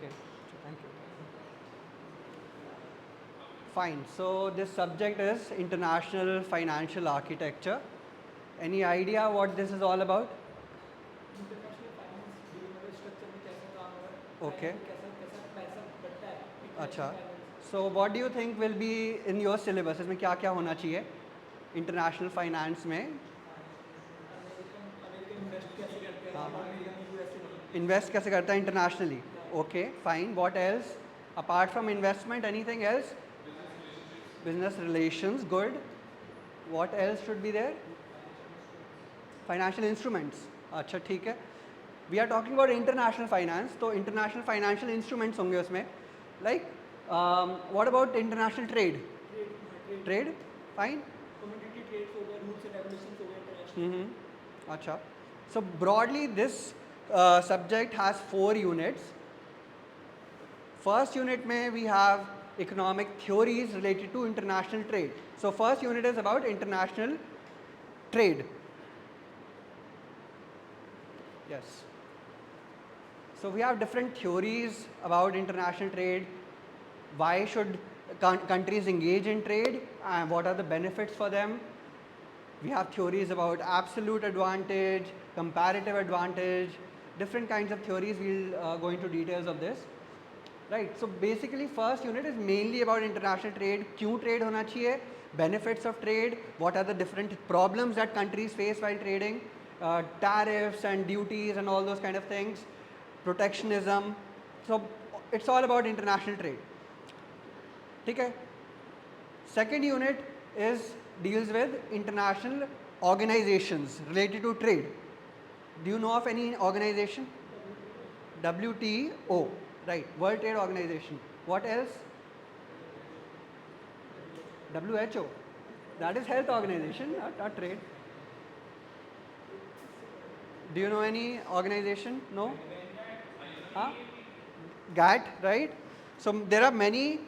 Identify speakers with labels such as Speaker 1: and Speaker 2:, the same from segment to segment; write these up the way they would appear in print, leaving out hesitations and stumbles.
Speaker 1: Okay, thank you. Fine. So this subject is international financial architecture. Any idea what this is all about?
Speaker 2: International finance delimited structure में कैसा काम हो रहा है,
Speaker 1: Okay.
Speaker 2: Triangle कैसा कैसा पैसा बढ़ता है
Speaker 1: अच्छा.
Speaker 2: International finance.
Speaker 1: So what do you think will be in your syllabus? इसमें क्या क्या होना चाहिए इंटरनेशनल फाइनेंस में?
Speaker 2: अमेरिकन अमेरिकन इन्वेस्ट कैसे करते हैं,
Speaker 1: हाँ.
Speaker 2: अमेरिकन यूएसए में.
Speaker 1: इन्वेस्ट कैसे करता है internationally? Okay fine. What else apart from investment? Anything else? Business relations. Good. What else should be there? Financial instruments. अच्छा ठीक है. We are talking about international finance, तो इंटरनेशनल फाइनेंशियल इंस्ट्रूमेंट्स होंगे उसमें. Like what about international trade?
Speaker 2: Trade
Speaker 1: trade fine.
Speaker 2: Community trades हो गए, rules and regulations हो गए इंटरनेशनल.
Speaker 1: अच्छा. So broadly this subject has 4 units. First unit में we have economic theories related to international trade. So first unit is about international trade. Yes. So we have different theories about international trade. Why should countries engage in trade and what are the benefits for them? We have theories about absolute advantage, comparative advantage, different kinds of theories. We'll go into details of this. Right. So basically first unit is mainly about international trade. क्यों trade होना चाहिए? Benefits of trade. What are the different problems that countries face while trading? Tariffs and duties and all those kind of things. Protectionism. So it's all about international trade. ठीक है. Second unit is deals with international organizations related to trade. Do you know of any organization? WTO, right? World Trade Organization. What else? WHO. That is health organization, not trade. Do you know any organization? No? Huh? GATT, right? So there are many.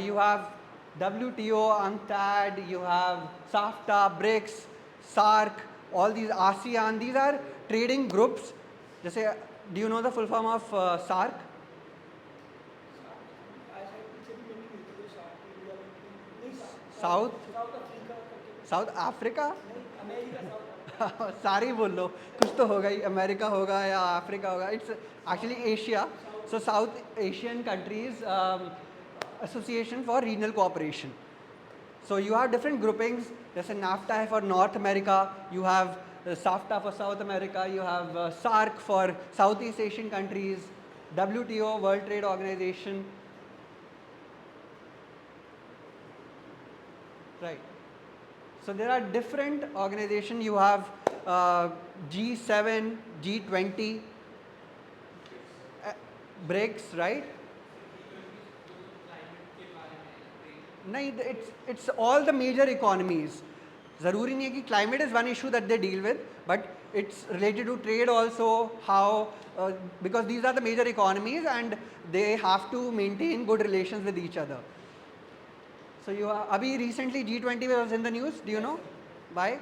Speaker 1: You have WTO, UNCTAD, you have SAFTA, BRICS, SARC, all these ASEAN. These are trading groups. जैसे, do you know the full form of SARC?
Speaker 2: आज शायद पीछे भी meeting हुई थी shark India में meeting नहीं.
Speaker 1: South,
Speaker 2: south Africa करके.
Speaker 1: South Africa.
Speaker 2: नहीं, अमेरिका साउथ.
Speaker 1: सारी बोल लो, कुछ तो होगा ही. अमेरिका होगा या अफ्रीका होगा. It's actually Asia. So south Asian countries association for regional cooperation. So you have different groupings. जैसे NAFTA है for North America, you have SAFTA for South America, you have SARC for Southeast Asian countries, WTO, World Trade Organization. Right. So there are different organizations. You have G7, G20, BRICS, right? नहीं, it's all the major economies. ज़रूरी नहीं है कि climate is one issue that they deal with, but it's related to trade also. How because these are the major economies and they have to maintain good relations with each other. So you are अभी recently G20 was in the news. Do you know? Why?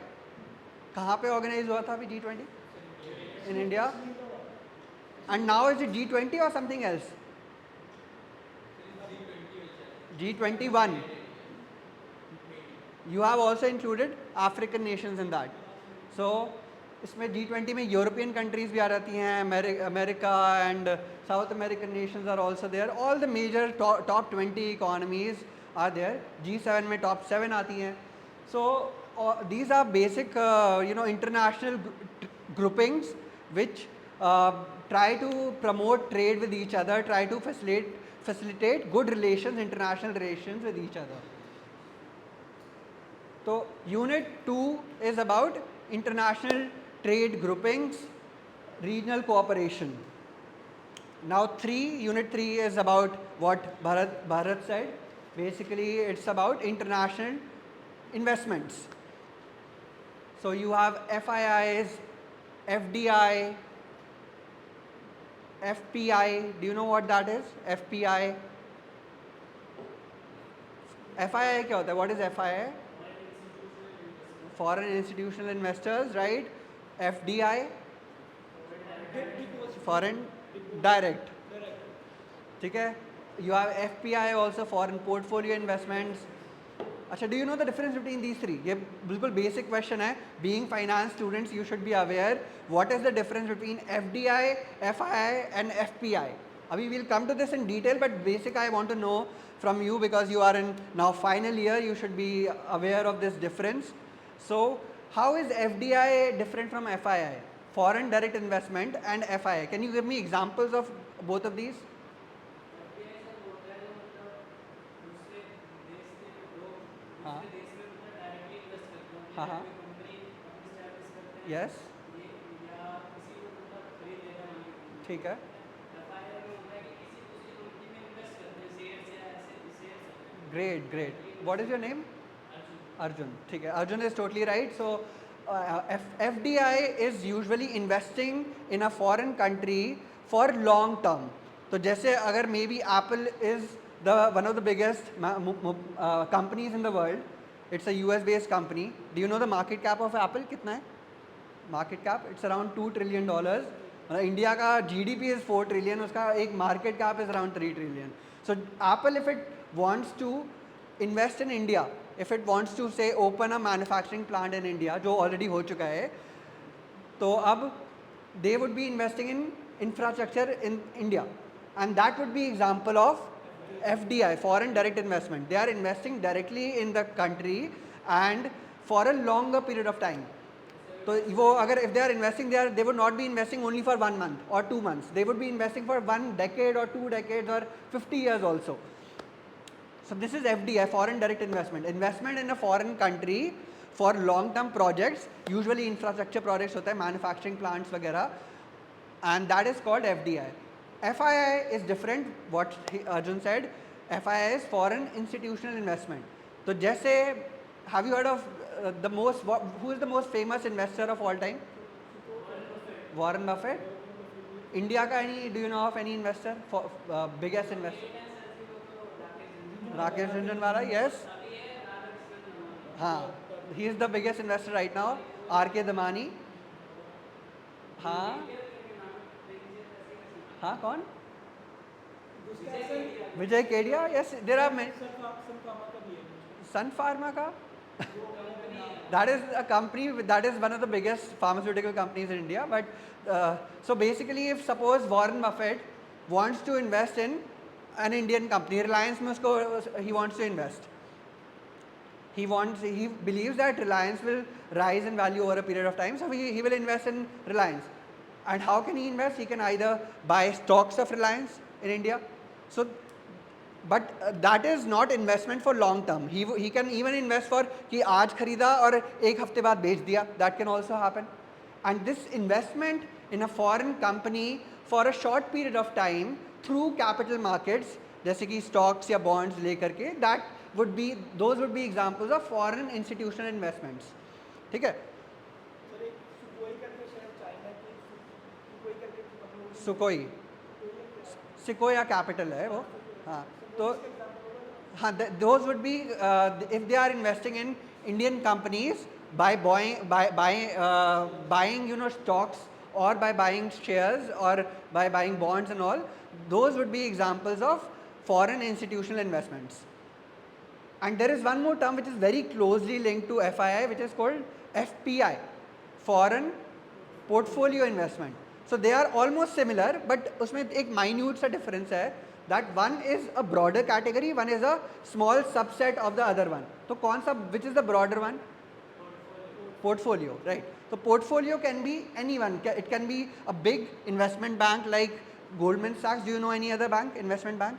Speaker 1: कहाँ पे organize हुआ था अभी G20? In India. And now is it G20 or something else? G21. You have also included African nations in that. So इसमें G20 में European countries भी आ जाती हैं, America and South American nations are also there. All the major top 20 economies are there. G7 में top 7 आती हैं. सो these are basic international groupings which try to promote trade with each other, try to facilitate good relations, international relations with each other. So unit 2 is about international trade groupings, regional cooperation. Now unit 3 is about what Bharat said. Basically it's about international investments. So you have FIIs, FDI, FPI. Do you know what that is? FPI. FII क्या होता है? What is FII? Foreign institutional investors, right? FDI, foreign direct. ठीक है. You have FPI also, foreign portfolio investments. अच्छा, do you know the difference between these three? ये बिल्कुल basic question है. Being finance students, you should be aware what is the difference between FDI, FII and FPI. अभी we'll come to this in detail, but basic I want to know from you because you are in now final year. You should be aware of this difference. So, how is FDI different from FII? Foreign direct investment and FII. Can you give me examples of both of these?
Speaker 3: FDI sir होता है जो मतलब दूसरे देश के लोग
Speaker 1: हाँ.
Speaker 3: दूसरे देश में मतलब डायरेक्टली इन्वेस्ट करते हैं
Speaker 1: हाँ,
Speaker 3: या
Speaker 1: हाँ.
Speaker 3: कोई कंपनी अपनी स्टैब्लिश करते हैं
Speaker 1: Yes.
Speaker 3: ये या किसी को मतलब खरीद लेना है
Speaker 1: ठीक है.
Speaker 3: एफआईआई में होता है कि किसी दूसरी कंपनी में इन्वेस्ट करते हैं शेयर्स या ऐसे shares
Speaker 1: Great, great. What is your name?
Speaker 3: Arjun
Speaker 1: Arjun. ठीक है. Arjun is totally right. So, FDI is usually investing in a foreign country for long term. तो जैसे अगर maybe Apple is the one of the biggest companies in the world. It's a US based company. Do you know the market cap of Apple कितना है? Market cap it's around $2 trillion. मतलब India का GDP is 4 trillion. उसका एक market cap is around 3 trillion. So Apple if it wants to invest in India, if it wants to say open a manufacturing plant in India जो already हो चुका है, तो अब they would be investing in infrastructure in India, and that would be example of FDI, foreign direct investment. They are investing directly in the country and for a longer period of time. तो वो अगर if they are investing there, they would not be investing only for 1 month or 2 months. They would be investing for 1 decade or 2 decades or 50 years also. So this is FDI, foreign direct investment. Investment in a foreign country for long-term projects, usually infrastructure projects होता है, manufacturing plants वगैरह, and that is called FDI. FII is different. What Arjun said, FII is foreign institutional investment. तो जैसे have you heard of who is the most famous investor of all time? Warren Buffett. India का do you know of any investor for biggest investor? Rakesh Jhunjhunwala, yes. हाँ, he is the biggest investor right now. R.K. Damani. हाँ, हाँ कौन? विजय Kedia. Yes, there are many. Sun Pharma का? That is a company that is one of the biggest pharmaceutical companies in India. But so basically, if suppose Warren Buffett wants to invest in an Indian company, Reliance में उसको he wants to invest. He believes that Reliance will rise in value over a period of time, so he will invest in Reliance. And how can he invest? He can either buy stocks of Reliance in India. So, but that is not investment for long term. He can even invest for कि आज खरीदा और एक हफ्ते बाद बेच दिया. That can also happen. And this investment in a foreign company for a short period of time through capital markets, जैसे कि stocks या bonds लेकर के, those would be examples of foreign institutional investments. ठीक है? सुकोई सिकोया कैपिटल है वो. हाँ, तो हाँ, those would be if they are investing in Indian companies by buying stocks or by buying shares or by buying bonds and all. Those would be examples of foreign institutional investments. And there is one more term which is very closely linked to FII, which is called FPI, foreign portfolio investment. So they are almost similar, but उसमें एक minute सा difference है, that one is a broader category, one is a small subset of the other one. तो कौन सा, which is the broader one? Portfolio, right? So portfolio can be anyone. It can be a big investment bank like Goldman Sachs. Do you know any other bank, investment bank?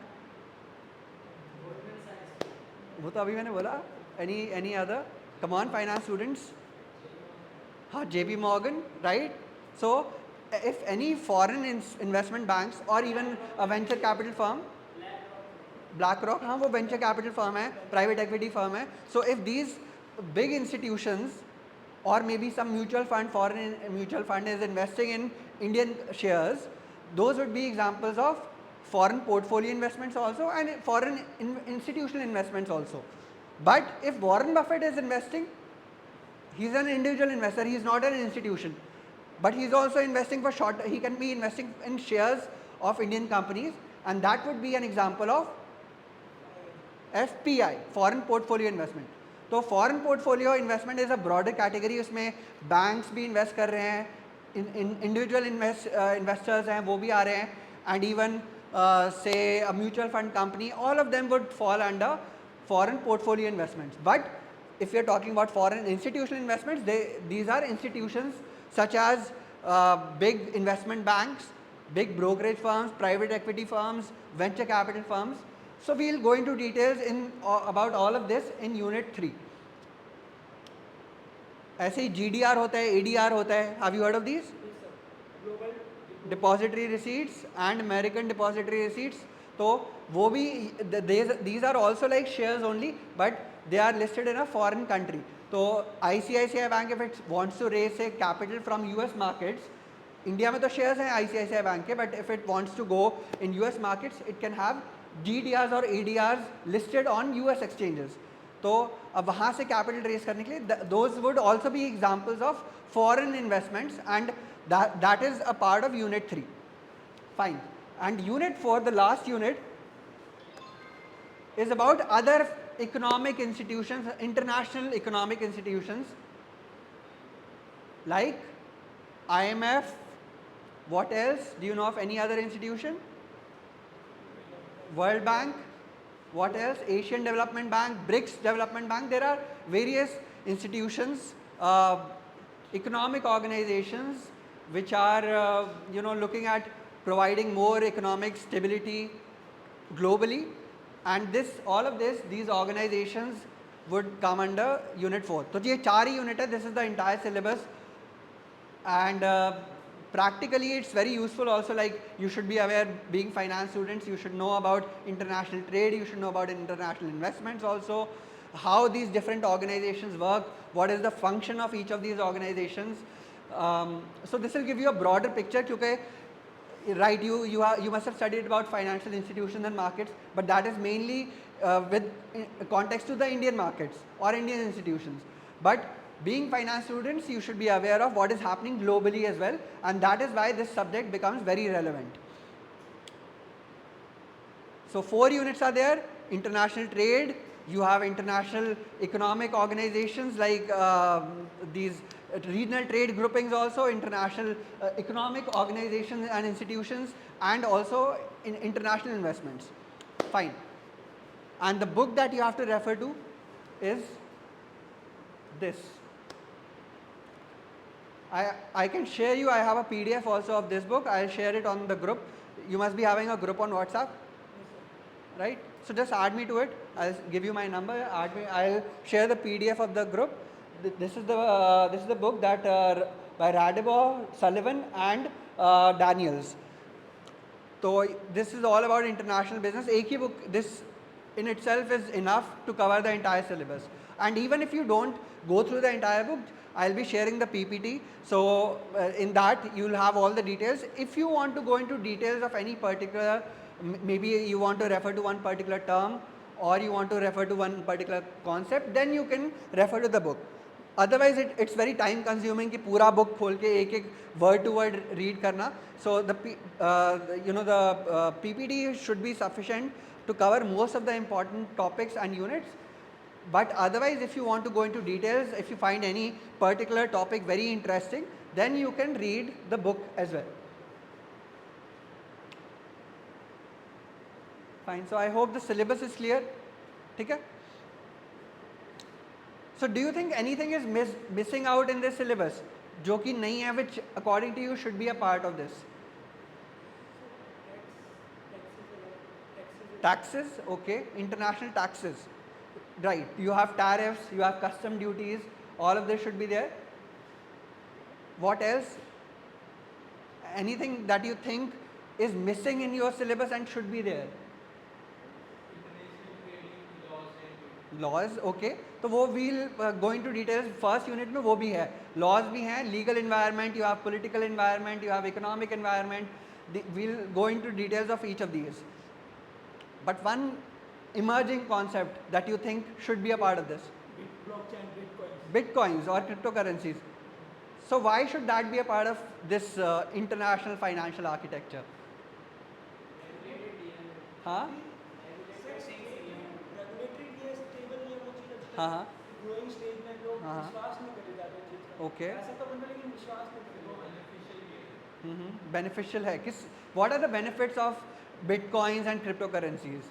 Speaker 1: वो तो अभी मैंने बोला. Any other? Come on, finance students. हाँ, JP Morgan, right? So if any foreign investment banks or even a venture capital firm, BlackRock, हाँ वो venture capital firm है, private equity firm है. So if these big institutions or maybe some mutual fund, foreign mutual fund is investing in Indian shares, those would be examples of foreign portfolio investments also and foreign institutional investments also. But if Warren Buffett is investing, he is an individual investor, he is not an institution. But he is also investing for short, he can be investing in shares of Indian companies and that would be an example of FPI, foreign portfolio investment. तो foreign portfolio investment is a broader category. उसमें banks भी invest कर रहे हैं, individual investors हैं वो भी आ रहे हैं, and even say a mutual fund company, all of them would fall under foreign portfolio investments. But if you're talking about foreign institutional investments, these are institutions such as big investment banks, big brokerage firms, private equity firms, venture capital firms. So we'll go into details about all of this in unit 3. ऐसे ही GDR होता है, ADR होता है. Have you heard of these?
Speaker 2: Global
Speaker 1: Depository receipts and American depository receipts. तो वो भी these are also like shares only, but they are listed in a foreign country. तो ICICI Bank, if it wants to raise say capital from US markets, India में तो shares हैं ICICI bank के, but if it wants to go in US markets it can have GDRs और ADRs listed on US exchanges. तो अब वहाँ से capital raise करने के लिए those would also be examples of foreign investments, and that is a part of unit 3. Fine. And unit 4, the last unit, is about other economic institutions, international economic institutions like IMF. What else? Do you know of any other institution? World Bank. What else? Asian Development Bank, BRICS Development Bank. There are various institutions, economic organizations which are looking at providing more economic stability globally, and all of these organizations would come under unit 4. तो ये 4 ही unit है. This is the entire syllabus, and practically it's very useful also. Like, you should be aware, being finance students, you should know about international trade, you should know about international investments also, how these different organizations work, what is the function of each of these organizations. So this will give you a broader picture, because right, you must have studied about financial institutions and markets, but that is mainly with context to the Indian markets or Indian institutions. But being finance students, you should be aware of what is happening globally as well, and that is why this subject becomes very relevant. So 4 units are there: international trade, you have international economic organizations like these regional trade groupings, also international economic organizations and institutions, and also in international investments. Fine. And the book that you have to refer to is this. I can share you, I have a PDF also of this book. I'll share it on the group. You must be having a group on WhatsApp, right? So just add me to it. I'll give you my number. Add me. I'll share the PDF of the group. This is the book that by Radibor, Sullivan, and Daniels. So this is all about international business. एक ही book, this in itself is enough to cover the entire syllabus. And even if you don't go through the entire book, I'll be sharing the PPT. So in that you'll have all the details. If you want to go into details of any particular, maybe you want to refer to one particular term, or you want to refer to one particular concept, then you can refer to the book. Otherwise it's very time consuming कि पूरा book खोल के एक word to word read करना. So the PPT should be sufficient to cover most of the important topics and units. But otherwise, if you want to go into details, if you find any particular topic very interesting, then you can read the book as well. Fine. So I hope the syllabus is clear. Okay? So do you think anything is missing out in this syllabus, जो कि नहीं है, which according to you should be a part of this? Taxes, okay. International taxes, right. You have tariffs, you have custom duties, all of this should be there. What else? Anything that you think is missing in your syllabus and should be there? Laws, okay. तो वो we'll go into details. First unit में वो भी है, laws भी हैं, legal environment, you have political environment, you have economic environment. We'll go into details of each of these. But one emerging concept that you think should be a part of this?
Speaker 2: blockchain,
Speaker 1: Bitcoins or cryptocurrencies. So why should that be a part of this international financial architecture? हाँ
Speaker 2: regulatory ये stable नहीं है वो चीज़ अच्छी
Speaker 1: हाँ हाँ
Speaker 2: growing stage में लोग
Speaker 1: हाँ, हाँ।
Speaker 2: विश्वास नहीं करे जाते चीज़ का
Speaker 1: ओके
Speaker 2: ऐसा तो बनता लेकिन विश्वास नहीं करे
Speaker 1: बेनिफिशियल है किस what are the benefits of bitcoins and cryptocurrencies?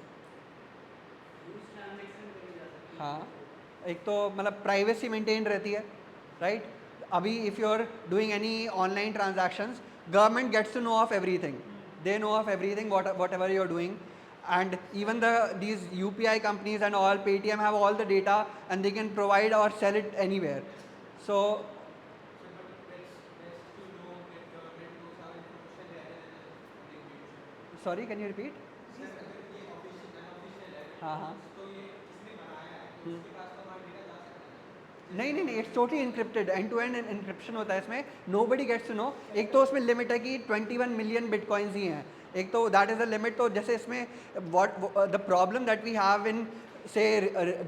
Speaker 3: Use transaction करी जा सकती है।
Speaker 1: हाँ एक तो मतलब प्राइवेसी मेंटेन रहती है राइट अभी if you are doing any online transactions government gets to know of everything they know of everything whatever you're doing and even these UPI companies and all Paytm have all the data and they can provide or sell it anywhere so sorry can you repeat हाँ हाँ नहीं नहीं नहीं it's totally encrypted end to end encryption होता है इसमें nobody gets to no एक तो उसमें लिमिट है कि 21 मिलियन बिटकॉइंस ही हैं एक तो दैट इज़ द लिमिट तो जैसे इसमें what the problem that we have in से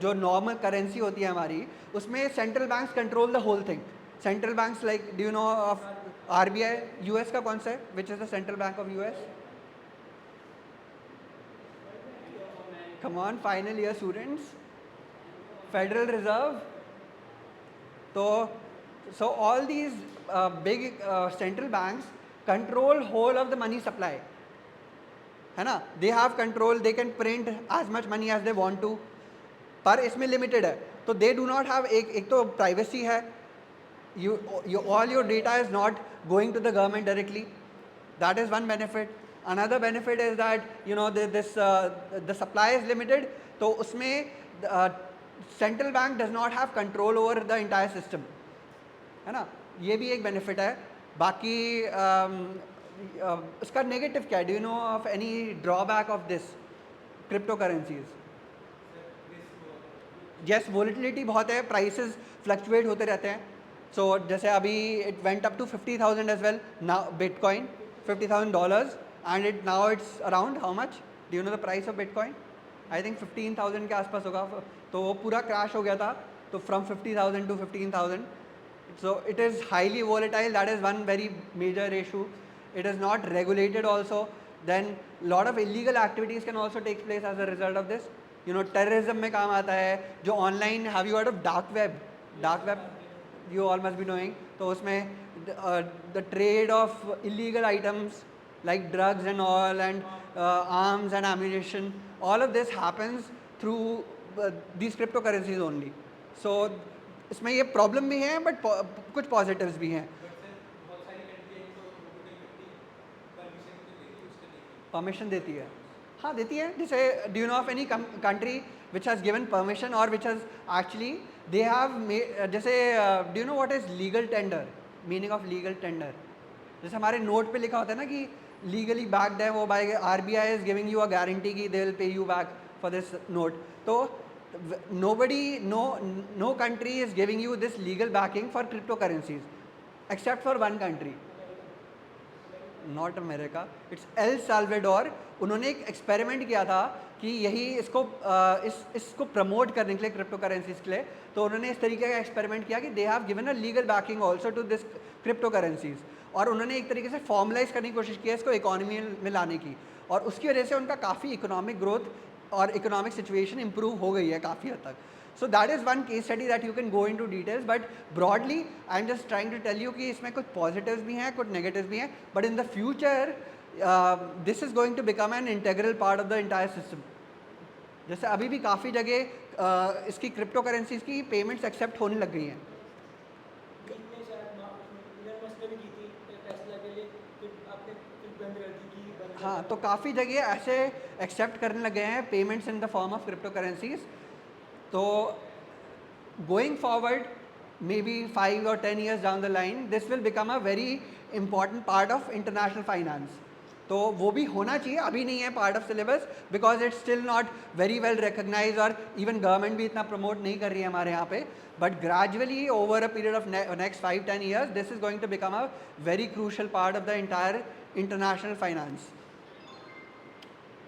Speaker 1: जो नॉर्मल करेंसी होती है हमारी उसमें central banks control the whole thing central banks like do you know of RBI US का कौन सा है which is the central bank of US come on final year students federal reserve So all these big central banks control whole of the money supply है ना they have control they can print as much money as they want to पर इसमें limited है तो they do not have एक तो privacy है all your data is not going to the government directly that is one benefit another benefit is that you know the supply is limited तो उसमें central bank does not have control over the entire system है ना ये भी एक benefit है बाकी इसका नेगेटिव क्या है do you know of any drawback of this crypto currencies yes volatility बहुत है प्राइसेस फ्लक्चुएट होते रहते हैं सो जैसे अभी it went up to 50,000 as well now bitcoin $50,000 and it now it's around how much do you know the price of bitcoin I think 15,000 के आसपास होगा तो वो पूरा क्रैश हो गया था तो from 50,000 to 15,000 so it is highly volatile that is one very major issue it is not regulated also then lot of illegal activities can also take place as a result of this you know terrorism में काम आता है जो online have you heard of dark web you all must be knowing तो उसमें the trade of illegal items like drugs and all and arms and ammunition all of this happens through these cryptocurrencies only so इसमें ये problem भी है but कुछ positives भी हैं permission देती है हाँ देती है जैसे do you know of any country which has given permission और which has actually they have जैसे do you know what is legal tender meaning of legal tender जैसे हमारे नोट पे लिखा होता है ना कि लीगली बैक्ड है वो by RBI is giving you a guarantee कि they will pay you back for this note तो no country is giving you this legal backing for cryptocurrencies except for one country not America it's El Salvador उन्होंने एक experiment किया था कि यही इसको promote करने के लिए क्रिप्टो करेंसीज के लिए तो उन्होंने इस तरीके का एक्सपेरिमेंट किया कि they have given a legal backing also to this crypto currencies और उन्होंने एक तरीके से फॉर्मलाइज करने की कोशिश की है इसको इकोनॉमी में लाने की और उसकी वजह से उनका काफ़ी इकोनॉमिक ग्रोथ और इकोनॉमिक सिचुएशन इंप्रूव हो गई है काफ़ी हद तक so that is one case study that you can go into details but broadly I am just trying to tell you कि इसमें कुछ पॉजिटिव्स भी हैं कुछ नेगेटिव्स भी हैं but in the future this is going to become an integral part of the entire system जैसे अभी भी काफ़ी जगह इसकी क्रिप्टो करेंसीज की पेमेंट्स एक्सेप्ट होने लग गई हैं हाँ तो काफ़ी जगह ऐसे एक्सेप्ट करने लगे हैं payments in the form of crypto currencies तो going forward may be 5 or 10 years down the line this will become a very important part of international finance तो वो भी होना चाहिए अभी नहीं है part of syllabus because it's still not very well recognise और इवन गवर्नमेंट भी इतना प्रमोट नहीं कर रही है हमारे यहाँ पे but gradually over a period of next 5-10 years this is going to become a very crucial part of the entire international finance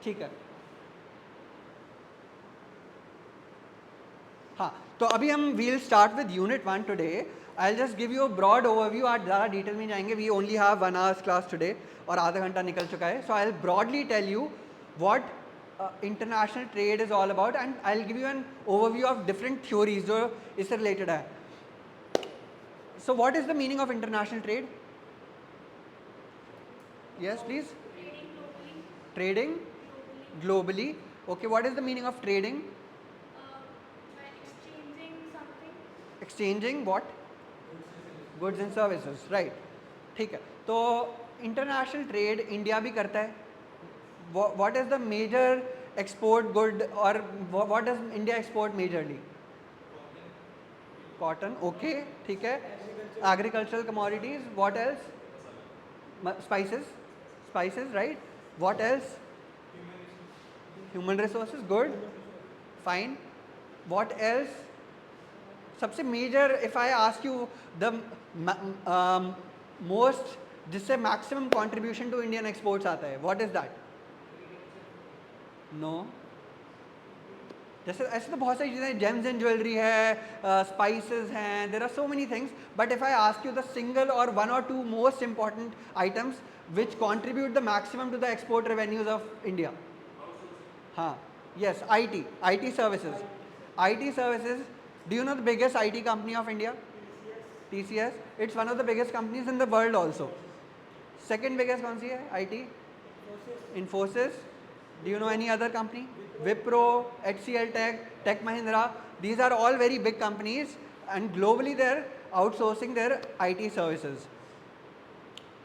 Speaker 1: ठीक है हाँ तो अभी हम we'll start with unit 1 today I just give you a broad overview आज ज़्यादा detail में जाएंगे we only have 1 hour class today और आधा घंटा निकल चुका है so I will broadly tell you what international trade is all about, and I will give you an overview of different theories जो इससे रिलेटेड है. So what is the meaning of international trade? Yes, please.
Speaker 4: Trading globally.
Speaker 1: Trading
Speaker 4: Globally.
Speaker 1: globally. Okay, what is the meaning of trading?
Speaker 4: By exchanging something.
Speaker 1: Exchanging what? Goods and services, right. ठीक है, तो international trade India भी करता है. What is the major export good, or what does India export majorly? Cotton, okay, ठीक है. Agricultural commodities, what else? Spices, right. What else? Human resources, good, fine. What else? सबसे major, if I ask you the most जिससे maximum contribution to Indian exports आता है, what is that? No. जैसे ऐसे तो बहुत सारी चीज़ें, जेम्स एंड ज्वेलरी है, स्पाइसेस हैं, there are so many things, but if I ask you the single or one or two most important items which contribute the maximum to the export revenues of India. हाँ, yes, IT services. IT services, do you know the biggest IT company of India? TCS. It's one of the biggest companies in the world also. Second biggest कौन सी है IT? Infosys. Do you know any other company? Wipro, HCL Tech, Tech Mahindra. These are all very big companies, and globally they're outsourcing their IT services.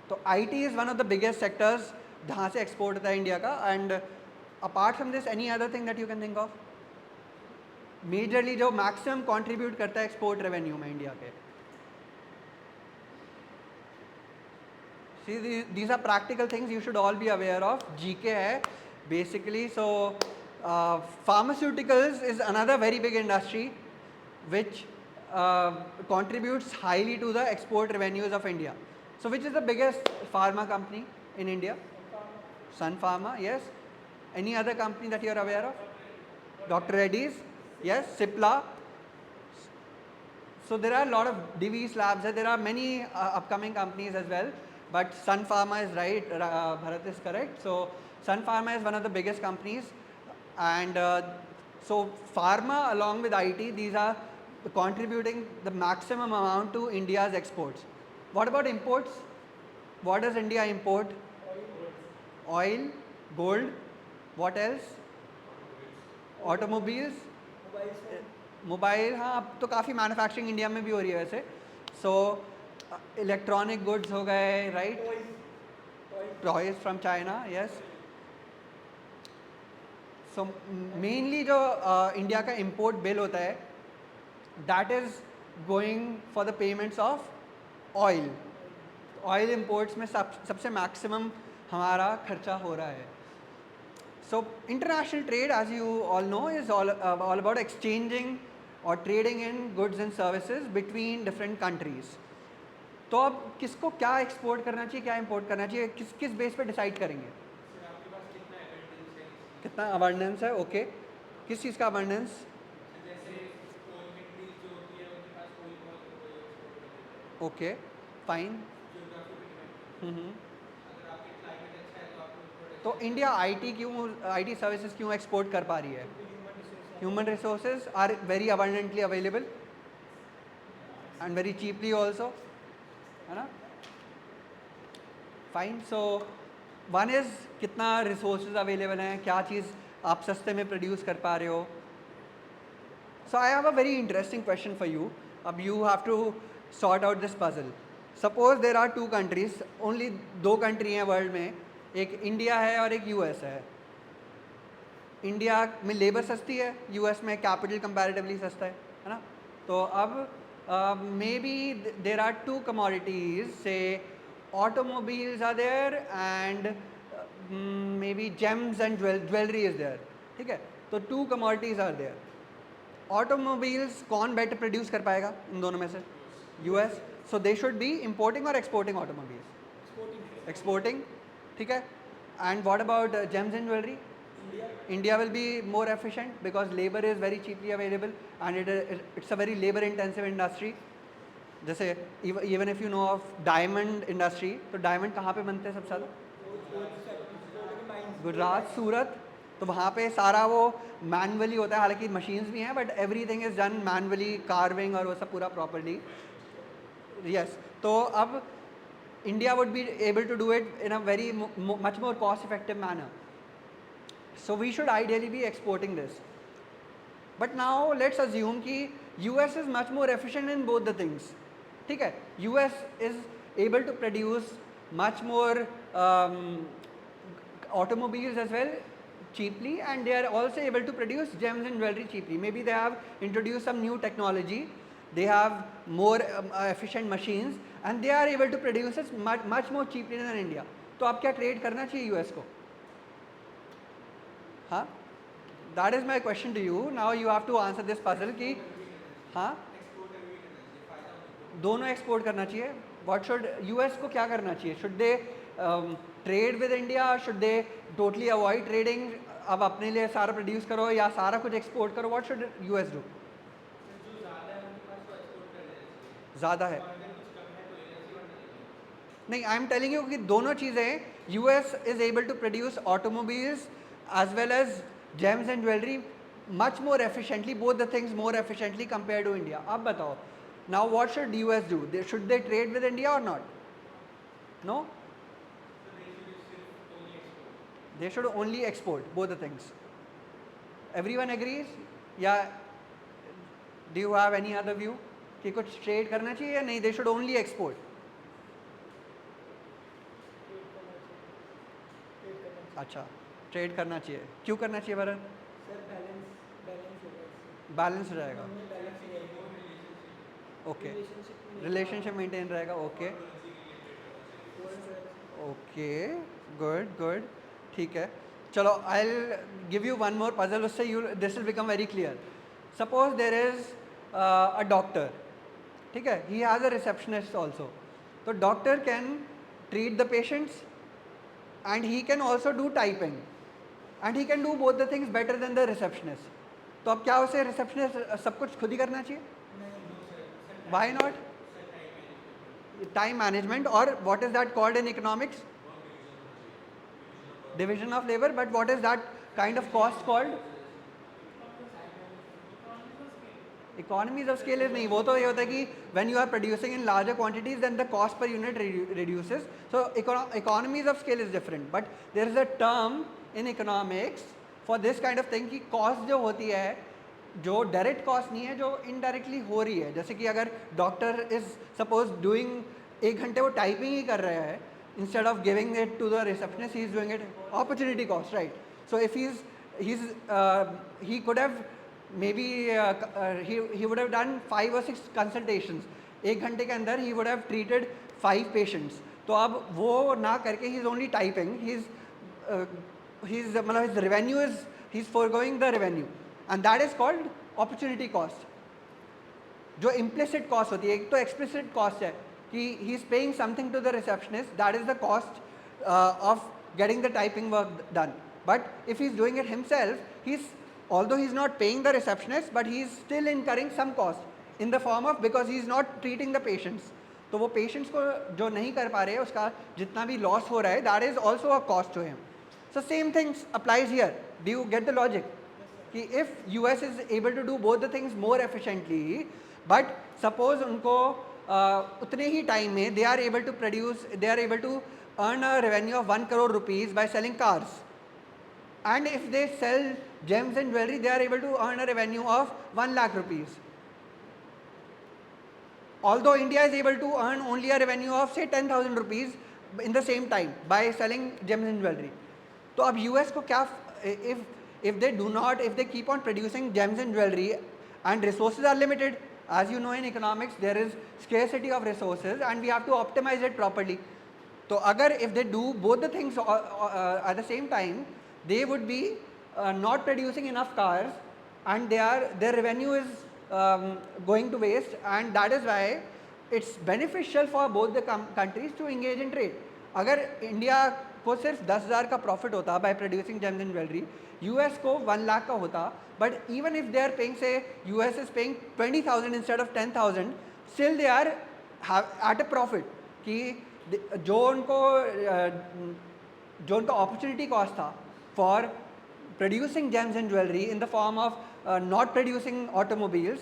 Speaker 1: तो IT is one of the biggest sectors जहाँ से export होता है India का. And apart from this, any other thing that you can think of? Majorly जो maximum contribute करता है export revenue में इंडिया के. See, these are practical things you should all be aware of. GK है basically. So pharmaceuticals is another very big industry which contributes highly to the export revenues of India. So which is the biggest pharma company in India? Sun Pharma, yes. Any other company that you are aware of? Dr. Reddy's, yes. Cipla. So there are a lot of Divi's labs. There are many upcoming companies as well. But Sun Pharma is right. Bharat is correct. So Sun Pharma is one of the biggest companies. And so pharma along with IT, these are contributing the maximum amount to India's exports. What about imports? What does India import? Oil, gold. What else? Automobiles. Mobile, हाँ, अब तो काफ़ी manufacturing India में भी हो रही है वैसे. सो इलेक्ट्रॉनिक गुड्स हो गए, right. Toys from China, yes. So mainly जो इंडिया का इंपोर्ट बिल होता है, that is going for the payments of oil. Oil imports में सबसे मैक्सिमम हमारा खर्चा हो रहा है. So international trade, as you all know, is all about exchanging or trading in goods and services between different countries. तो अब किसको क्या एक्सपोर्ट करना चाहिए, क्या इंपोर्ट करना चाहिए, किस बेस पे डिसाइड करेंगे? कितना अबंडेंस है, ओके. किस चीज़ का अबंडेंस? Okay, fine. तो इंडिया आईटी सर्विसेज क्यों एक्सपोर्ट कर पा रही है? Human resources are very abundantly available and very cheaply also, है ना. फाइन. सो वन इज़ कितना रिसोर्सेज अवेलेबल हैं, क्या चीज़ आप सस्ते में प्रोड्यूस कर पा रहे हो. So I have a very interesting question for you. अब you have to sort out this puzzle. Suppose there are two countries, only दो कंट्री हैं वर्ल्ड में, एक इंडिया है और एक यूएस है. इंडिया में लेबर सस्ती है, यूएस में कैपिटल कंपैरेटिवली सस्ता है ना. तो अब may be there are two commodities, say automobiles are there and may be gems and jewellery is there. ठीक है, तो two commodities are there. Automobiles कौन बेटर प्रोड्यूस कर पाएगा इन दोनों में से? US. So they should be importing और एक्सपोर्टिंग ऑटोमोबाइल्स? एक्सपोर्टिंग. ठीक है. And what about gems and jewellery? India will be more efficient because labor is very cheaply available and it's a very labor intensive industry. जैसे even if you know of diamond industry, तो diamond कहाँ पे बनते हैं सबसे ज़्यादा? गुजरात, सूरत. तो वहाँ पे सारा वो मैनुअली होता है, हालांकि मशीन्स भी हैं but everything is done manually, carving और वो सब पूरा प्रॉपरली. यस, तो अब India would be able to do it in a very much more cost effective manner. So we should ideally be exporting this. But now let's assume कि US is much more efficient in both the things. ठीक है, US is able to produce much more automobiles as well cheaply, and they are also able to produce gems and jewelry cheaply. Maybe they have introduced some new technology, they have more efficient machines, and they are able to produce it much more cheaply than India. तो आप क्या trade करना चाहिए US को? हाँ, that is my question to you. Now you have to answer this puzzle कि हाँ दोनों एक्सपोर्ट करना चाहिए. व्हाट शुड यूएस को क्या करना चाहिए? Should they trade with India? Should they totally avoid trading? अब अपने लिए सारा प्रोड्यूस करो या सारा कुछ एक्सपोर्ट करो? What should US do? ज़्यादा है नहीं, आई एम टेलिंग यू कि दोनों चीज़ें, US is able to produce automobiles as well as gems and jewellery much more efficiently, both the things more efficiently compared to India. अब बताओ, now what should US do? Should they trade with India or not? No? They should only export, both the things. Everyone agrees? या do you have any other view कि कुछ trade करना चाहिए या नहीं? They should only export. अच्छा, trade करना चाहिए. क्यों करना चाहिए भरत? बैलेंस रहेगा. ओके, रिलेशनशिप मेंटेन रहेगा. ओके ओके, गुड गुड, ठीक है. चलो, I will give you one more puzzle, उससे you this will become very clear. Suppose there is a doctor, ठीक है, he has a receptionist also. तो doctor can treat the patients and he can also do typing and he can do both the things better than the receptionist. तो अब क्या उसे receptionist सब कुछ खुद ही करना चाहिए? Why not? Time management, or what is that called in economics? Division of labor. But what is that kind of cost called? Economies of scale is नहीं, वो तो ये होता है कि when you are producing in larger quantities then the cost per unit reduces. So economies of scale is different, but there is a term in economics for this kind of thing कि cost जो होती है, जो direct cost नहीं है, जो indirectly हो रही है. जैसे कि अगर डॉक्टर इज सपोज डूइंग 1 घंटे वो टाइपिंग ही कर रहा है, instead of giving it to the receptionist, he is doing it. Opportunity cost, right? So if he could have maybe he would have done 5 or 6 consultations. 1 घंटे के अंदर he would have treated 5 patients. तो अब वो ना करके he is only typing. His revenue is, he is foregoing the revenue, and that is called opportunity cost. जो implicit cost होती है, एक तो explicit cost है कि he is paying something to the receptionist, that is the cost of getting the typing work done. But if he is doing it himself, although he is not paying the receptionist, but he is still incurring some cost in the form of, because he is not treating the patients. तो वो patients को जो नहीं कर पा रहे हैं, उसका जितना भी loss हो रहा है, that is also a cost to him. So same things applies here. Do you get the logic? कि if US is able to do both the things more efficiently, but suppose उनको उतने ही time में they are able to earn a revenue of 1 crore rupees by selling cars. And if they sell gems and jewelry, they are able to earn a revenue of 1 lakh rupees. Although India is able to earn only a revenue of say 10,000 rupees in the same time by selling gems and jewelry. तो अब US को क्या, if they keep on producing gems and jewelry, and resources are limited, as you know in economics there is scarcity of resources and we have to optimize it properly. तो अगर if they do both the things at the same time, they would be not producing enough cars, and their revenue is going to waste, and that is why it's beneficial for both the countries to engage in trade. अगर India को सिर्फ 10,000 का profit होता by producing gems and jewelry, US को 1 लाख का होता, but even if they are paying, say US is paying 20,000 instead of 10,000, still they are at a profit. कि जो उनका opportunity cost था for producing gems and jewelry in the form of not producing automobiles,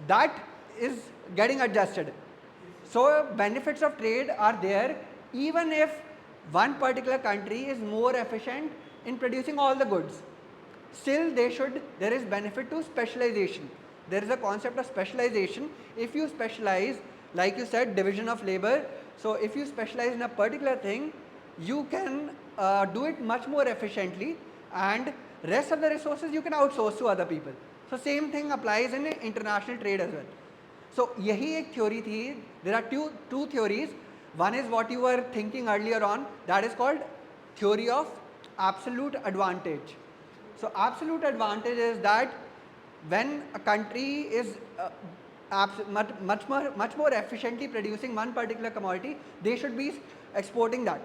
Speaker 1: that is getting adjusted. So benefits of trade are there even if one particular country is more efficient in producing all the goods. Still there is benefit to specialization. There is a concept of specialization. If you specialize, like you said, division of labor, so if you specialize in a particular thing, you can do it much more efficiently, and rest of the resources you can outsource to other people. So same thing applies in international trade as well. So यही एक theory थी. There are two theories. One is what you were thinking earlier on, that is called theory of absolute advantage. So absolute advantage is that when a country is much more efficiently producing one particular commodity, they should be exporting that.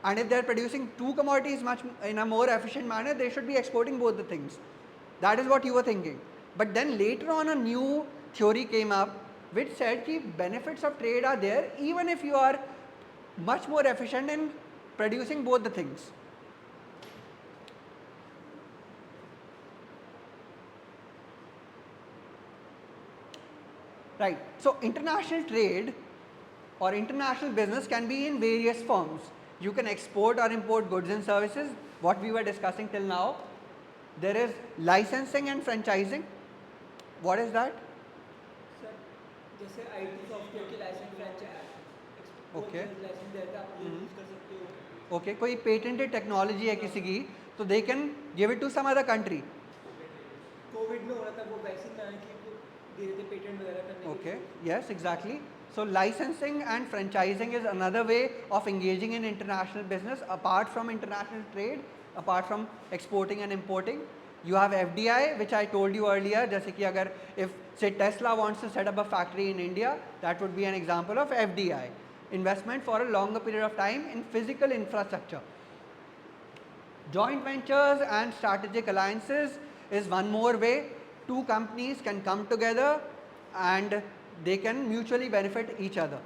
Speaker 1: And if they are producing two commodities in a more efficient manner, they should be exporting both the things. That is what you were thinking. But then later on a new theory came up which said that benefits of trade are there even if you are much more efficient in producing both the things. Right. So international trade or international business can be in various forms. You can export or import goods and services, what we were discussing till now. There is licensing and franchising. What is that?
Speaker 2: Sir जैसे IT software की licence franchise
Speaker 1: Okay.
Speaker 2: Licence देते हैं, आप use कर सकते हो.
Speaker 1: Okay, कोई patented technology है किसी की, तो they can give it to some other country.
Speaker 2: Covid में हो रहा था वो वैक्सीन बनाने की धीरे धीरे पेटेंट वगैरह करने की.
Speaker 1: Okay, yes, exactly. So licensing and franchising is another way of engaging in international business apart from international trade, apart from exporting and importing. You have FDI, which I told you earlier. जैसे कि अगर if say Tesla wants to set up a factory in India, that would be an example of FDI, investment for a longer period of time in physical infrastructure. Joint ventures and strategic alliances is one more way. Two companies can come together and they can mutually benefit each other.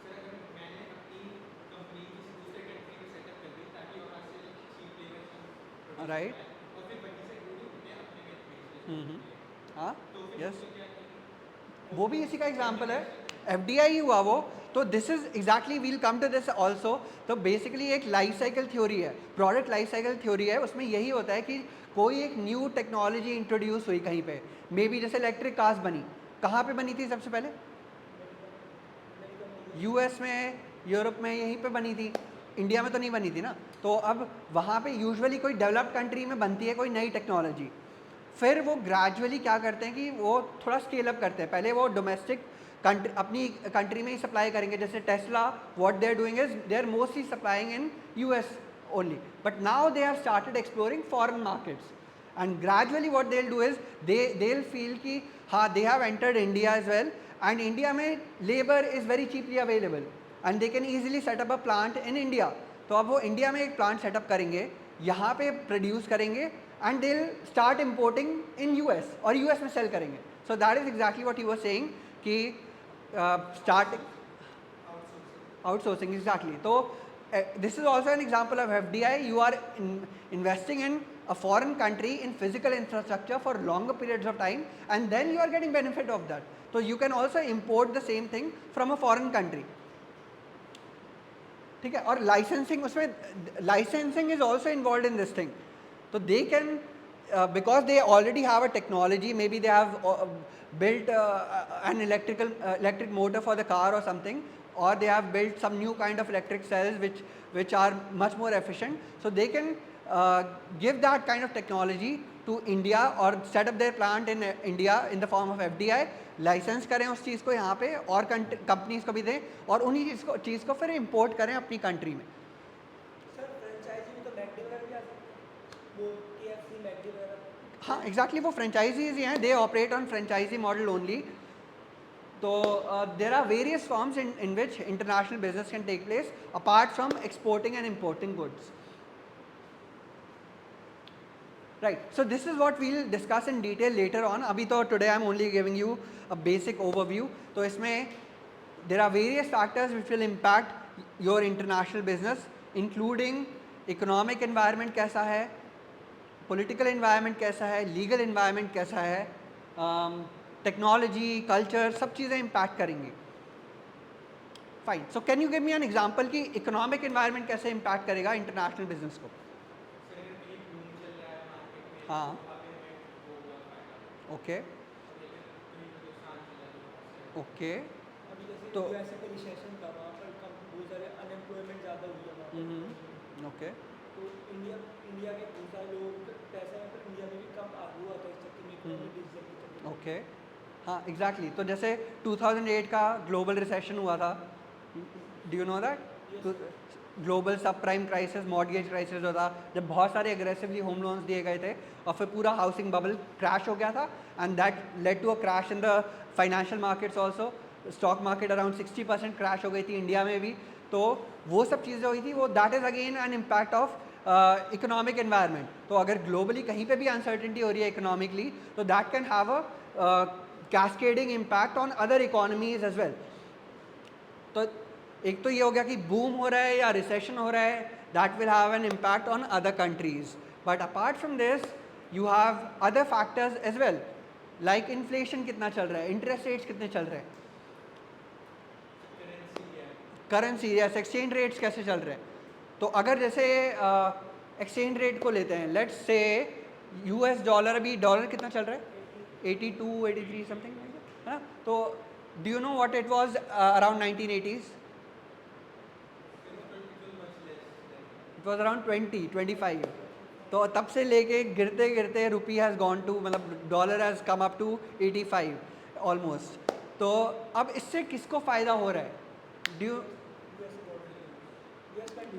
Speaker 3: Sir अगर मैंने अपनी company किसी दूसरे country में setup कर दी ताकि वहाँ से चीप लेबर हम
Speaker 1: Right.
Speaker 3: और फिर बड़ी से गुड मैं अपने में बेच देता
Speaker 1: हाँ,
Speaker 3: तो फिर
Speaker 1: yes.
Speaker 3: उसको क्या करेंगे?
Speaker 1: वो भी इसी का एग्जाम्पल है. FDI ही हुआ वो. तो this is exactly we'll come to this also. तो बेसिकली एक लाइफ साइकिल थ्योरी है, प्रोडक्ट लाइफ साइकिल थ्योरी है. उसमें यही होता है कि कोई एक न्यू टेक्नोलॉजी इंट्रोड्यूस हुई कहीं पे, मे बी जैसे इलेक्ट्रिक कार्स बनी. कहाँ पे बनी थी सबसे पहले? US में, यूरोप में, यहीं पे बनी थी. इंडिया में तो नहीं बनी थी ना. तो अब वहाँ पे यूजुअली कोई डेवलप्ड कंट्री में बनती है कोई नई टेक्नोलॉजी, फिर वो ग्रेजुअली क्या करते हैं कि वो थोड़ा स्केल अप करते हैं. पहले वो डोमेस्टिक अपनी कंट्री में ही सप्लाई करेंगे. जैसे Tesla, what they are doing is they are mostly supplying in US only, but now they have started exploring foreign markets, and gradually what they'll do is they'll feel कि हाँ they have entered India as well, and India में labor is very cheaply available and they can easily set up a plant in India. तो अब वो India में एक plant setup करेंगे, यहाँ पे प्रोड्यूस करेंगे and they'll start importing in US और US में सेल करेंगे. So that is exactly what you were saying कि starting outsourcing exactly. So this is also an example of FDI. You are investing in a foreign country in physical infrastructure for longer periods of time, and then you are getting benefit of that. So you can also import the same thing from a foreign country. ठीक है. और licensing, उसमें licensing is also involved in this thing. So they can because they already have a technology, maybe they have built an electric motor for the car or something, or they have built some new kind of electric cells which are much more efficient. So they can give that kind of technology to India or set up their plant in India in the form of FDI, license करें उस चीज़ को यहाँ पे और companies को भी दें और उन्हीं चीज़ को फिर इंपोर्ट करें अपनी कंट्री में.
Speaker 2: सर फ्रेंचाइजी में तो मैकडी वगैरह क्या वो KFC मैकडी वगैरह.
Speaker 1: हाँ एग्जैक्टली, वो फ्रेंचाइजीज ही हैं. They operate on franchisee model only. So there are various forms in which international business can take place apart from exporting and importing goods. Right. So this is what we'll discuss in detail later on. अभी तो today I'm only giving you a basic overview. तो इसमें there are various factors which will impact your international business, including economic environment कैसा है, political environment कैसा है, legal environment कैसा है, टेक्नोलॉजी, कल्चर, सब चीज़ें इम्पैक्ट करेंगी. Fine. So can you give me an example कि इकोनॉमिक एनवायरनमेंट कैसे इम्पैक्ट करेगा इंटरनेशनल बिजनेस को?
Speaker 3: सर अगर कहीं बूम चल रहा है मार्केट में
Speaker 1: हाँ.
Speaker 3: तो वहाँ पे हमें वो होगा फायदा.
Speaker 1: ओके.
Speaker 3: और लेकिन कहीं पर नुकसान चल रहा है तो
Speaker 1: ओके.
Speaker 2: अभी जैसे
Speaker 1: तो-
Speaker 2: यूएसए का रिसेशन था, वहाँ पर कम बहुत सारे अनएम्प्लॉयमेंट ज़्यादा हुई है वहाँ पर.
Speaker 1: ओके.
Speaker 2: तो इंडिया के बहुत सारे लोग पैसा है, पर इंडिया में भी कम आगू आता है इस चक्कर में, इकोनॉमिक डिसीजन के चक्कर में.
Speaker 1: ओके. हाँ, एग्जैक्टली. तो जैसे 2008 का ग्लोबल रिसेशन हुआ था, do you know that? Global सब प्राइम क्राइसिस, मॉर्गेज क्राइसिस जो था, जब बहुत सारे एग्रेसिवली होम लोन्स दिए गए थे और फिर पूरा हाउसिंग बबल क्रैश हो गया था, and that led to a crash in the financial markets also. Stock market around 60% crash हो गई थी इंडिया में भी. तो वो सब चीज़ें हुई थी, वो that is again an impact of economic environment. तो अगर ग्लोबली कहीं पे भी अनसर्टेनिटी हो रही है इकोनॉमिकली, तो that can have a cascading impact on other economies as well. तो एक तो ये हो गया कि बूम हो रहा है या रिसेशन हो रहा है, that will have an impact on other countries. But apart from this you have other factors as well, like inflation कितना चल रहा है, इंटरेस्ट रेट्स कितने चल रहे हैं, करेंसी यस, एक्सचेंज रेट्स कैसे चल रहे हैं. तो अगर जैसे एक्सचेंज रेट को लेते हैं, लेट्स से यूएस डॉलर, अभी डॉलर कितना चल रहा है, 82 83 समथिंग, है ना. तो do you know what it was around 1980s? It was around 25. तो तब से लेके गिरते गिरते रुपी हैज़ गॉन टू, मतलब dollar has come up to 85 almost. तो अब इससे किसको फ़ायदा हो रहा है? ड्यू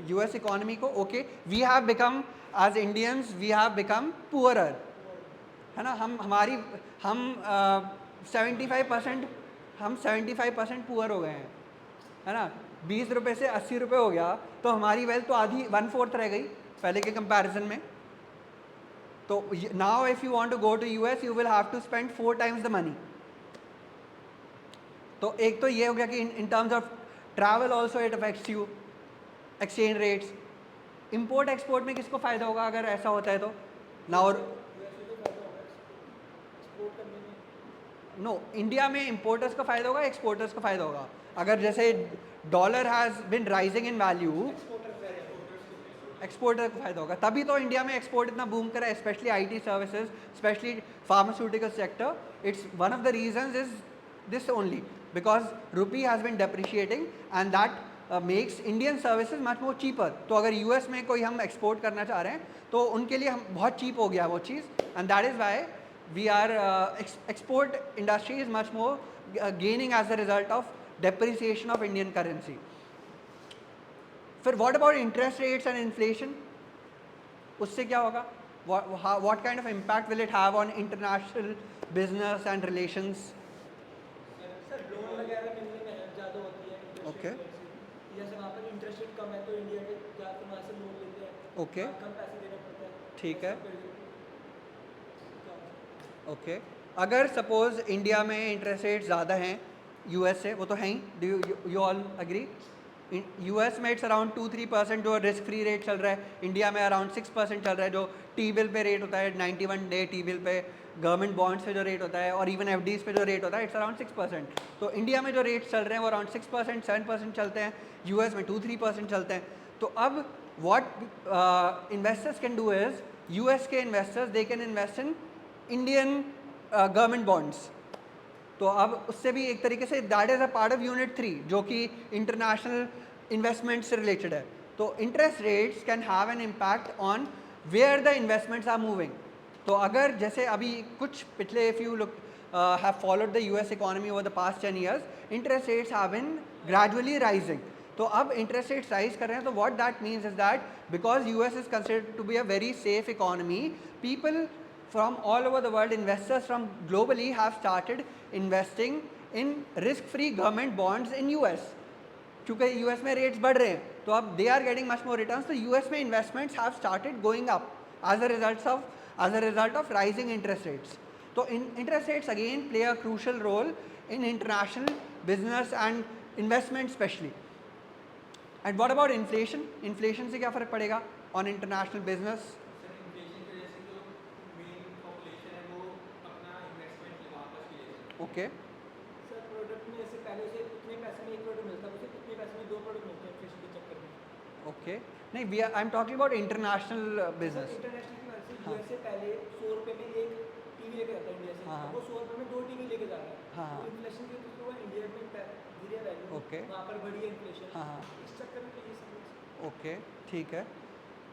Speaker 1: यूएस इकोनॉमी को. Okay, we have become as Indians we have become poorer, है ना. हम 75% पुअर हो गए हैं, है ना. 20 रुपये से 80 रुपये हो गया, तो हमारी वेल्थ तो आधी 1/4 रह गई पहले के कंपैरिजन में. तो now if you want to go to US you will have to spend 4 times the money. तो एक तो ये हो गया कि in terms of travel also it affects you, exchange rates. Import export में किसको फ़ायदा होगा अगर ऐसा होता है तो? नाउ नो, इंडिया में इंपोर्टर्स को फ़ायदा होगा, एक्सपोर्टर्स को फ़ायदा होगा. अगर जैसे dollar has been rising in value, exporter को फ़ायदा होगा. तभी तो इंडिया में एक्सपोर्ट इतना बूम करा है, specially IT services, specially pharmaceutical sector. It's one of the reasons is this only, because rupee has been depreciating and that makes Indian services much more cheaper. तो अगर यूएस में कोई हम export करना चाह रहे हैं तो उनके लिए हम बहुत चीप हो गया वो चीज़, and that is why we are export industry is much more gaining as a result of depreciation of Indian currency. फिर what about interest rates and inflation, उससे क्या होगा? What kind of impact will it have on international business and relations?
Speaker 2: Sir loan वगैरह मिलने में help ज़्यादा होती है interest
Speaker 1: Okay.
Speaker 2: rate से. जैसे वहाँ पर इंटरेस्ट रेट कम है तो इंडिया के ज़्यादातर वहाँ से लोन लेते हैं.
Speaker 1: Okay.
Speaker 2: वहाँ कम पैसे देना पड़ता है.
Speaker 1: ठीक है.
Speaker 2: तो
Speaker 1: ओके. अगर सपोज इंडिया में इंटरेस्ट रेट ज़्यादा हैं यूएस से, वो तो हैं ही, do you all agree? US में इट्स अराउंड 2-3% जो रिस्क फ्री रेट चल रहा है, इंडिया में अराउंड 6% चल रहा है. जो टी बिल पे रेट होता है 91 day T bill pay, government bonds पे जो रेट होता है और इवन एफडीज पे जो रेट होता है, इट्स अराउंड 6%. तो इंडिया में जो रेट्स चल रहे हैं वो अराउंड 6% 7% चलते हैं, यूएस में 2-3% चलते हैं. तो अब what investors can do is, US के investors they can invest in Indian government bonds. तो अब उससे भी एक तरीके से that is a part of unit 3 जो कि इंटरनेशनल इन्वेस्टमेंट से रिलेटेड है. तो interest rates can have an impact on where the investments are moving. तो अगर जैसे अभी कुछ पिछले if you look have followed the US economy over the past 10 years, interest rates have been gradually rising. तो अब इंटरेस्ट रेट्स राइज कर रहे हैं, तो what that means is that because US is considered to be a very safe economy, people from all over the world, investors from globally have started investing in risk-free government bonds in US. क्योंकि US में rates बढ़ रहे हैं, तो अब they are getting much more returns. तो US में investments have started going up as a result of rising interest rates. तो interest rates again play a crucial role in international business and investment especially. And what about inflation? Inflation से क्या फ़र्क पड़ेगा on international business?
Speaker 3: Sir inflation की वजह से जो
Speaker 1: okay
Speaker 2: sir product में जैसे पहले उसे इतने पैसे में एक प्रोडक्ट मिलता है, उसे कितने पैसे में दो प्रोडक्ट मिलते हैं इन्फ्लेशन के चक्कर में।
Speaker 1: ओके नहीं we I am talking about international business.
Speaker 2: International की वजह से
Speaker 1: हाँ।
Speaker 2: यूएसए पहले 100 रुपये में एक टीवी लेके जाता है इंडिया से,
Speaker 1: हाँ, हाँ।
Speaker 2: वो 100 रुपये में 2 टीवी लेके जा रहा है।
Speaker 1: हाँ, हाँ।
Speaker 2: तो इन्फ्लेशन के थ्रू इंडिया में गिरे वैल्यू,
Speaker 1: Okay.
Speaker 2: वहाँ पर बढ़ी है इन्फ्लेशन।
Speaker 1: हाँ, हाँ।
Speaker 2: इस चक्कर में तो ये समझ।
Speaker 1: ओके ठीक है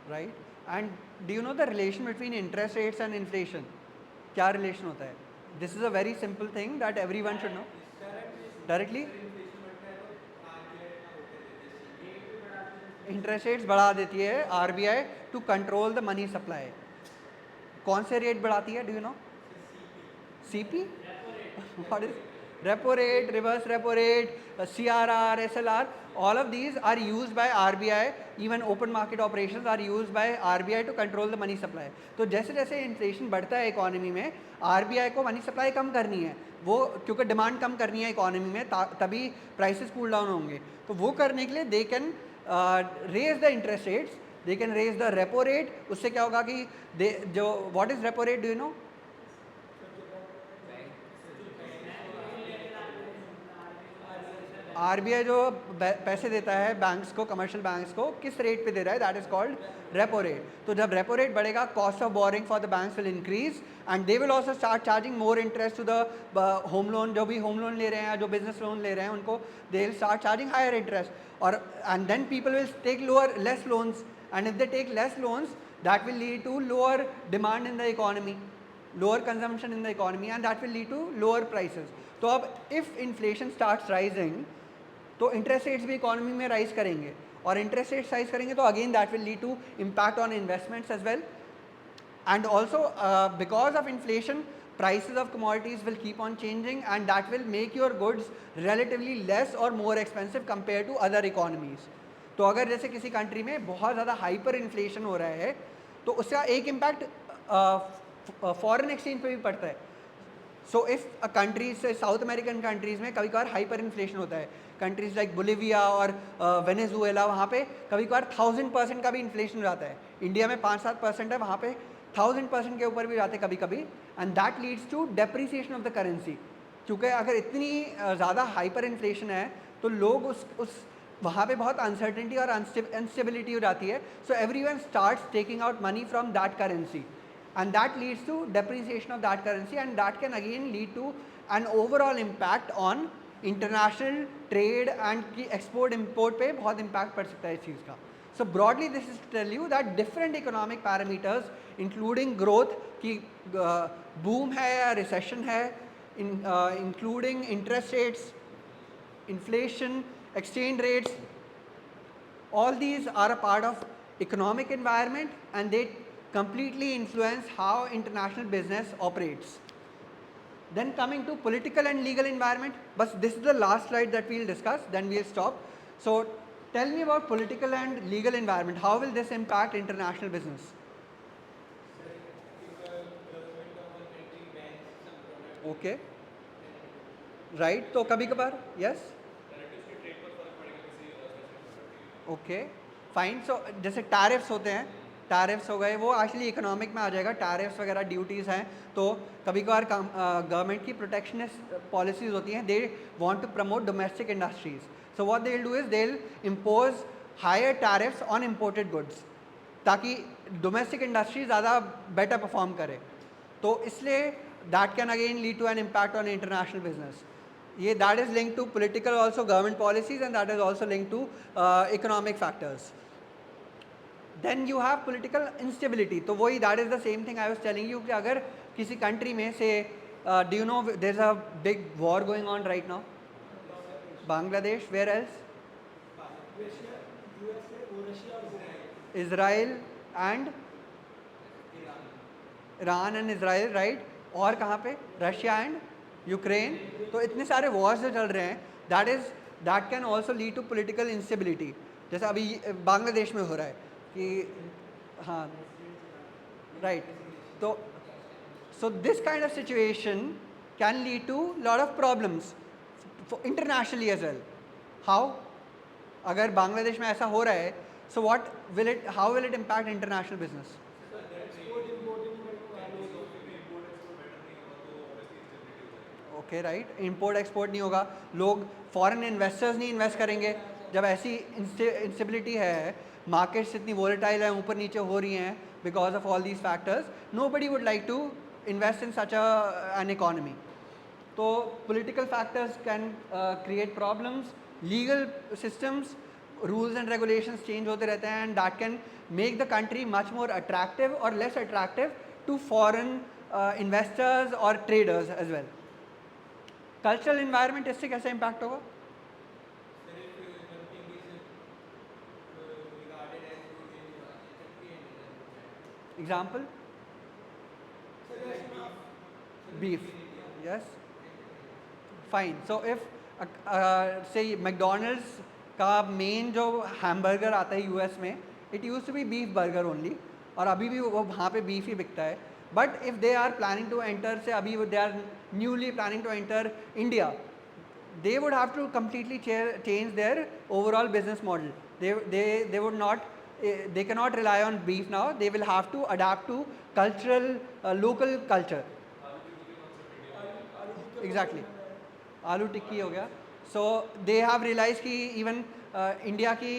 Speaker 1: right and do you know the relation between interest rates and inflation? क्या रिलेशन होता है? This is a very simple thing that every one should know directly. Interest rates बढ़ा देती है RBI to control the money supply. कौन से rate बढ़ाती है, do you know? CP what is repo rate, reverse repo rate, CRR, SLR, all of these are used by RBI. Even open market operations are used by RBI to control the money supply. तो जैसे जैसे inflation बढ़ता है economy में, RBI को money supply कम करनी है, वो क्योंकि डिमांड कम करनी है इकोनॉमी में, तभी प्राइसेस कूल डाउन होंगे। तो वो करने के लिए they can raise the interest rates, they can raise the repo rate. उससे क्या होगा कि जो what is repo rate, do you know? RBI जो पैसे देता है बैंक्स को, कमर्शियल बैंक्स को, किस रेट पे दे रहा है, that is called repo rate. तो जब रेपो रेट बढ़ेगा, cost of borrowing for the banks will increase and they will also start charging more interest to the home loan. जो भी होम लोन ले रहे हैं, जो बिजनेस लोन ले रहे हैं, उनको they will start charging higher interest. और and then people will take lower less loans, and if they take less loans that will lead to lower demand in the economy, lower consumption in the economy, and that will lead to lower prices. तो अब if inflation starts rising तो interest rates भी economy में rise करेंगे, और interest rates rise करेंगे तो again that will lead to impact on investments as well. And also because of inflation prices of commodities will keep on changing and that will make your goods relatively less or more expensive compared to other economies. तो अगर जैसे किसी country में बहुत ज़्यादा hyper inflation हो रहा है तो उसका एक इम्पैक्ट फॉरेन एक्सचेंज पे भी पड़ता है। सो इफ़ अ कंट्रीज से साउथ अमेरिकन कंट्रीज़ में कभी कभार हाइपर इन्फ्लेशन होता है, कंट्रीज़ लाइक बोलिविया और वेनेजुएला, वहाँ पे कभी कभार 1000% का भी इन्फ्लेशन हो जाता है। इंडिया में 5-7% है, वहाँ पे 1000% के ऊपर भी जाते कभी कभी, and that leads to depreciation of the currency. क्योंकि अगर इतनी ज़्यादा हाइपर इन्फ्लेशन है तो लोग उस वहाँ पे बहुत अनसर्टेनिटी और अनस्टेबिलिटी हो जाती है। So everyone starts taking out money from that currency and that leads to depreciation of that currency, and that can again lead to an overall impact on international trade and कि export import पे बहुत impact पड़ सकता है इस चीज़ का। So broadly this is to tell you that different economic parameters including growth की boom है या recession है, including interest rates, inflation, exchange rates, all these are a part of economic environment and they completely influence how international business operates. Then coming to political and legal environment, but this is the last slide that we'll discuss, then we'll stop. So tell me about political and legal environment. How will this impact international business? Okay. Right, तो कभी कभार yes. Okay fine. सो जैसे tariffs होते हैं, tariffs हो गए, वो actually economic में आ जाएगा। टैरिफ्स वगैरह ड्यूटीज़ हैं, तो कभी कभार गवर्नमेंट की प्रोटेक्शनिस्ट पॉलिसीज़ होती हैं, they want to promote domestic industries. So what they will do is they will impose higher tariffs on imported goods ताकि डोमेस्टिक इंडस्ट्री ज़्यादा बेटर परफॉर्म करे। तो इसलिए that can again lead to an impact on international business. ये that is link to political also government policies and that is also link to economic factors. Then you have political instability. तो वही that is the same thing I was telling you कि अगर किसी country में से do you know there is a big war going on right now, Bangladesh, where else,
Speaker 2: Russia, USA, Russia और
Speaker 1: Israel and Iran and Israel, right. और कहाँ पे, Russia and Ukraine. तो इतने सारे वॉर्स जो चल रहे हैं, that can also lead to political instability. जैसे अभी बांग्लादेश में हो रहा है कि हाँ राइट। तो so this kind of situation can lead to lot of problems internationally as well. How, अगर बांग्लादेश में ऐसा हो रहा है, so what will it, how will it impact international business? Okay right, import export नहीं होगा, लोग फॉरेन इन्वेस्टर्स नहीं इन्वेस्ट करेंगे जब ऐसी इंस्टेबिलिटी है, मार्केट्स इतनी वोलेटाइल है, ऊपर नीचे हो रही हैं because of all these factors, nobody would like to invest in such an economy. तो political factors can create problems, legal systems, rules and regulations change होते रहते हैं, and that can make the country much more attractive or less attractive to foreign investors or traders as well. Cultural environment इससे कैसे impact होगा?
Speaker 3: Sir, if something is regarded as good in your country and other
Speaker 1: Example?
Speaker 2: Sir वैसे
Speaker 1: Beef. Yes. Fine. So if say McDonald's का main जो hamburger आता है US में, it use to be beef burger only, और अभी भी वो वहाँ पे बीफ ही बिकता है. But if they are planning to enter, say अभी they are newly planning to enter India, they would have to completely change their overall business model. They would not, they cannot rely on beef now, they will have to adapt to cultural local culture. Exactly. आलू टिक्की हो गया. So they have realise कि even India की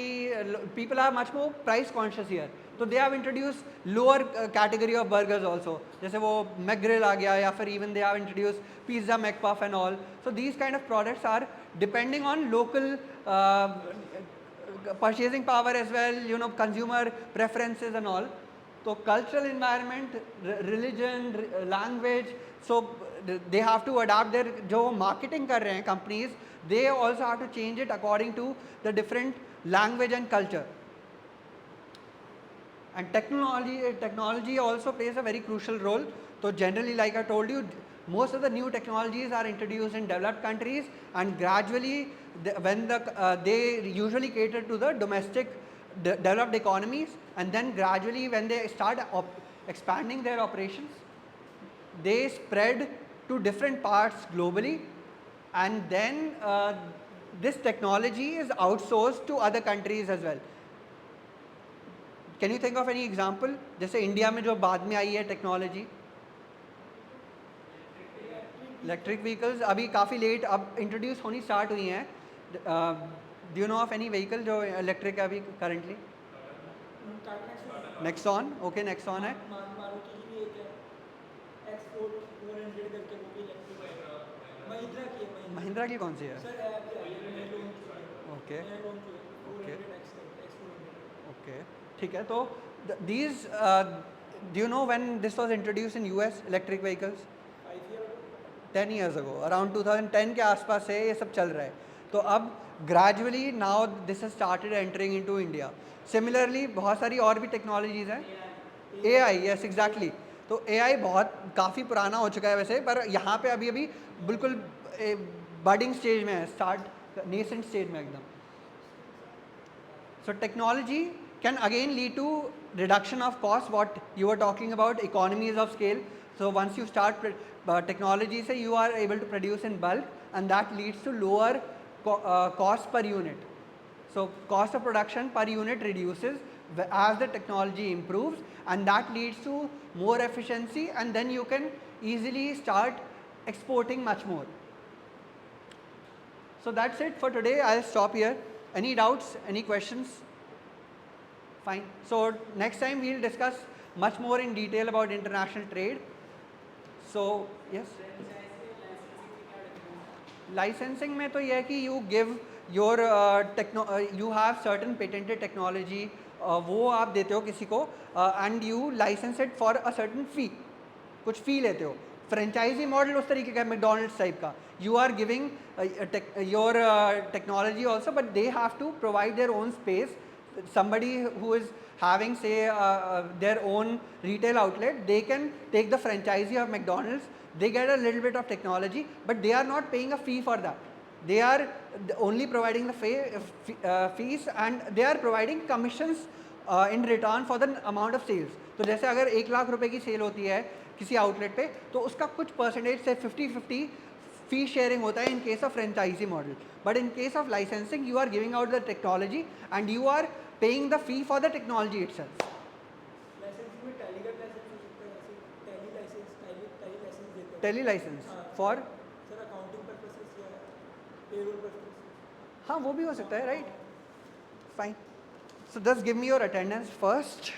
Speaker 1: people are much more price conscious here, तो they have introduce lower category of burgers also, जैसे वो McGrill आ गया, या फिर even they have introduce pizza, McPuff and all. So these kind of products are depending on local purchasing power as well, you know, consumer preferences and all. So cultural environment, religion, language, so they have to adapt their, जो marketing कर रहे हैं companies, they also have to change it according to the different language and culture. And technology also plays a very crucial role. So generally, like I told you, most of the new technologies are introduced in developed countries, and gradually they usually cater to the domestic developed economies, and then gradually when they start expanding their operations, they spread to different parts globally, and then this technology is outsourced to other countries as well. Can you think of any example? जैसे India में जो बाद में आई है technology, electric vehicles अभी काफ़ी late अब introduce होनी स्टार्ट हुई हैं. Do you know of any vehicle जो इलेक्ट्रिक है अभी करंटली? नेक्सॉन. ओके, नेक्सॉन है.
Speaker 2: मारुति की भी एक है एक्सपोर्ट 400 करके, वो भी इलेक्ट्रिक है. महिंद्रा की है.
Speaker 1: महिंद्रा की कौन सी है?
Speaker 2: सर ऐप है, मैं launch
Speaker 1: okay
Speaker 2: okay export.
Speaker 1: Okay, ठीक है. तो these, do you know when this was introduce in US, electric vehicles? 10 years ago, around 2010 के आसपास से ये सब चल रहा है. तो अब gradually now this has started entering into India. Similarly बहुत सारी और भी टेक्नोलॉजीज़ हैं. AI, yes exactly. तो AI बहुत काफ़ी पुराना हो चुका है वैसे, पर यहाँ पे अभी अभी बिल्कुल बडिंग स्टेज में है, स्टार्ट नेसेंट स्टेज में एकदम. So technology can again lead to reduction of cost, what you were talking about, economies of scale. So once you start technology, say you are able to produce in bulk, and that leads to lower cost per unit. So cost of production per unit reduces as the technology improves, and that leads to more efficiency, and then you can easily start exporting much more. So that's it for today. I'll stop here. Any doubts? Any questions? Fine. So next time we'll discuss much more in detail about international trade. So yes. Licensing में तो ये है कि you give your you have certain patented technology, वो आप देते हो किसी को, and you license it for a certain fee. कुछ fee लेते हो. फ्रेंचाइजी मॉडल उस तरीके का है, मैकडोनल्ड्स टाइप का. You are giving your technology also, but they have to provide their own space. Somebody who is having, say, their own retail outlet, they can take the franchisee of McDonald's, they get a little bit of technology, but they are not paying a fee for that. They are only providing the fees, and they are providing commissions in return for the amount of sales. तो जैसे अगर 1 लाख रुपए की cell होती है किसी outlet पे, तो उसका कुछ परसेंटेज से 50-50 fee sharing होता है in case of franchisee model. But in case of licensing, you are giving out the technology and you are paying the fee for the technology itself.
Speaker 2: License में Tally का license हो सकता है, ऐसे tally licence देते हैं.
Speaker 1: Tele license for
Speaker 2: sir payroll पर stress.
Speaker 1: हाँ वो भी हो सकता है, right? Fine. So just give me your attendance first.